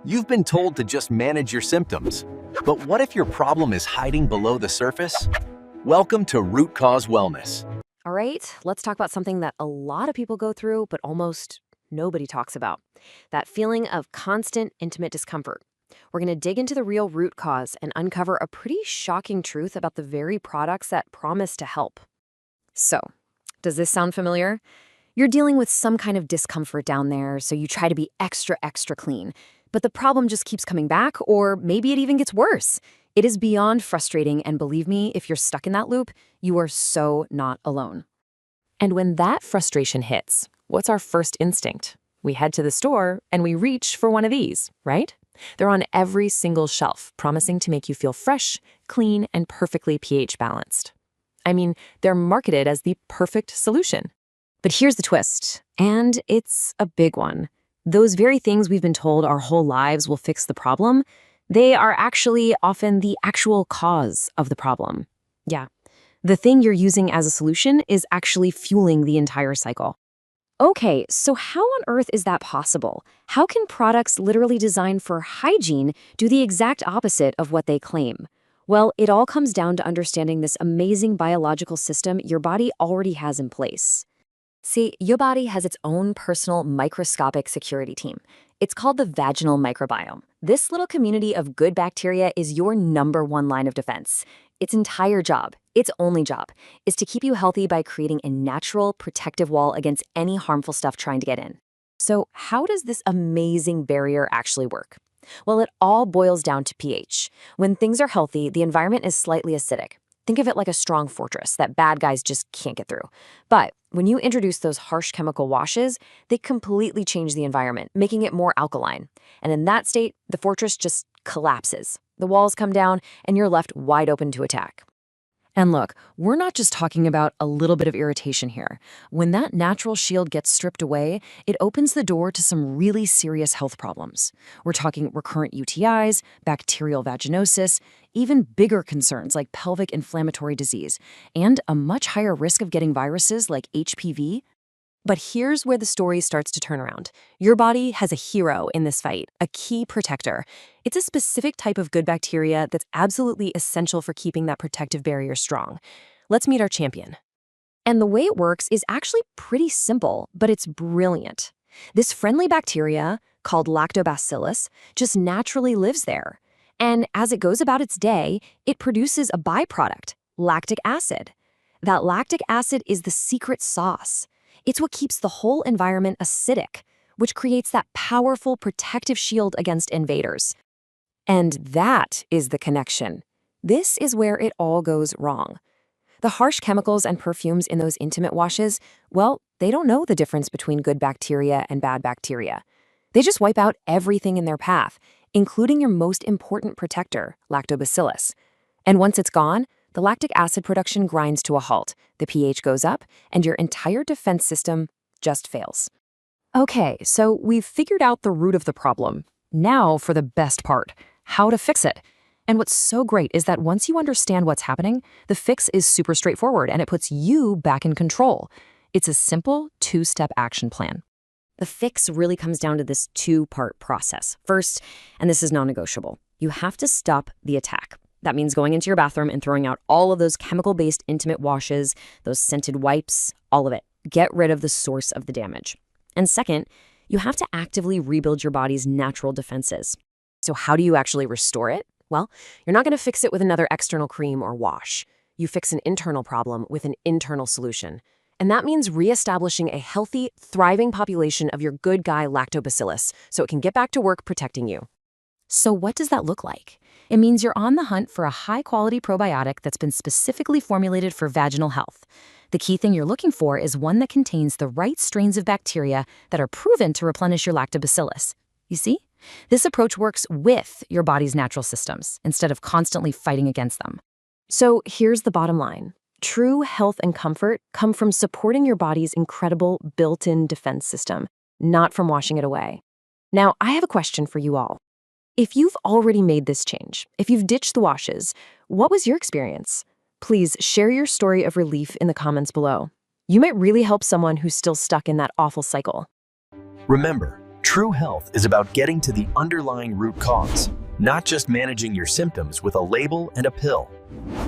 You've been told to just manage your symptoms. But what if your problem is hiding below the surface? Welcome to Root Cause Wellness. All right, let's talk about something that a lot of people go through, but almost nobody talks about. That feeling of constant, intimate discomfort. We're going to dig into the real root cause and uncover a pretty shocking truth about the very products that promise to help. So, does this sound familiar? You're dealing with some kind of discomfort down there, so you try to be extra, extra clean. But the problem just keeps coming back, or maybe it even gets worse. It is beyond frustrating, and believe me, if you're stuck in that loop, you are so not alone. And when that frustration hits, what's our first instinct? We head to the store and we reach for one of these, right? They're on every single shelf, promising to make you feel fresh, clean, and perfectly pH balanced. I mean, they're marketed as the perfect solution. But here's the twist, and it's a big one. Those very things we've been told our whole lives will fix the problem, they are actually often the actual cause of the problem. Yeah, the thing you're using as a solution is actually fueling the entire cycle. Okay, so how on earth is that possible? How can products literally designed for hygiene do the exact opposite of what they claim? Well, it all comes down to understanding this amazing biological system your body already has in place. See, your body has its own personal microscopic security team. It's called the vaginal microbiome. This little community of good bacteria is your #1 line of defense. Its entire job, its only job, is to keep you healthy by creating a natural protective wall against any harmful stuff trying to get in. So how does this amazing barrier actually work? Well, it all boils down to pH. When things are healthy, the environment is slightly acidic. Think of it like a strong fortress that bad guys just can't get through. But when you introduce those harsh chemical washes, they completely change the environment, making it more alkaline. And in that state, the fortress just collapses. The walls come down, and you're left wide open to attack. And look, we're not just talking about a little bit of irritation here. When that natural shield gets stripped away, it opens the door to some really serious health problems. We're talking recurrent UTIs, bacterial vaginosis, even bigger concerns like pelvic inflammatory disease, and a much higher risk of getting viruses like HPV. But here's where the story starts to turn around. Your body has a hero in this fight, a key protector. It's a specific type of good bacteria that's absolutely essential for keeping that protective barrier strong. Let's meet our champion. And the way it works is actually pretty simple, but it's brilliant. This friendly bacteria, called Lactobacillus, just naturally lives there. And as it goes about its day, it produces a byproduct, lactic acid. That lactic acid is the secret sauce. It's what keeps the whole environment acidic, which creates that powerful protective shield against invaders. And that is the connection. This is where it all goes wrong. The harsh chemicals and perfumes in those intimate washes, well, they don't know the difference between good bacteria and bad bacteria. They just wipe out everything in their path, including your most important protector, Lactobacillus. And once it's gone, the lactic acid production grinds to a halt, the pH goes up, and your entire defense system just fails. Okay, so we've figured out the root of the problem. Now for the best part, how to fix it. And what's so great is that once you understand what's happening, the fix is super straightforward and it puts you back in control. It's a simple 2-step action plan. The fix really comes down to this 2-part process. First, and this is non-negotiable, you have to stop the attack. That means going into your bathroom and throwing out all of those chemical-based intimate washes, those scented wipes, all of it. Get rid of the source of the damage. And second, you have to actively rebuild your body's natural defenses. So how do you actually restore it? Well, you're not going to fix it with another external cream or wash. You fix an internal problem with an internal solution. And that means reestablishing a healthy, thriving population of your good guy Lactobacillus so it can get back to work protecting you. So what does that look like? It means you're on the hunt for a high-quality probiotic that's been specifically formulated for vaginal health. The key thing you're looking for is one that contains the right strains of bacteria that are proven to replenish your lactobacillus. You see? This approach works with your body's natural systems instead of constantly fighting against them. So here's the bottom line. True health and comfort come from supporting your body's incredible built-in defense system, not from washing it away. Now, I have a question for you all. If you've already made this change, if you've ditched the washes, what was your experience? Please share your story of relief in the comments below. You might really help someone who's still stuck in that awful cycle. Remember, True health is about getting to the underlying root cause, not just managing your symptoms with a label and a pill.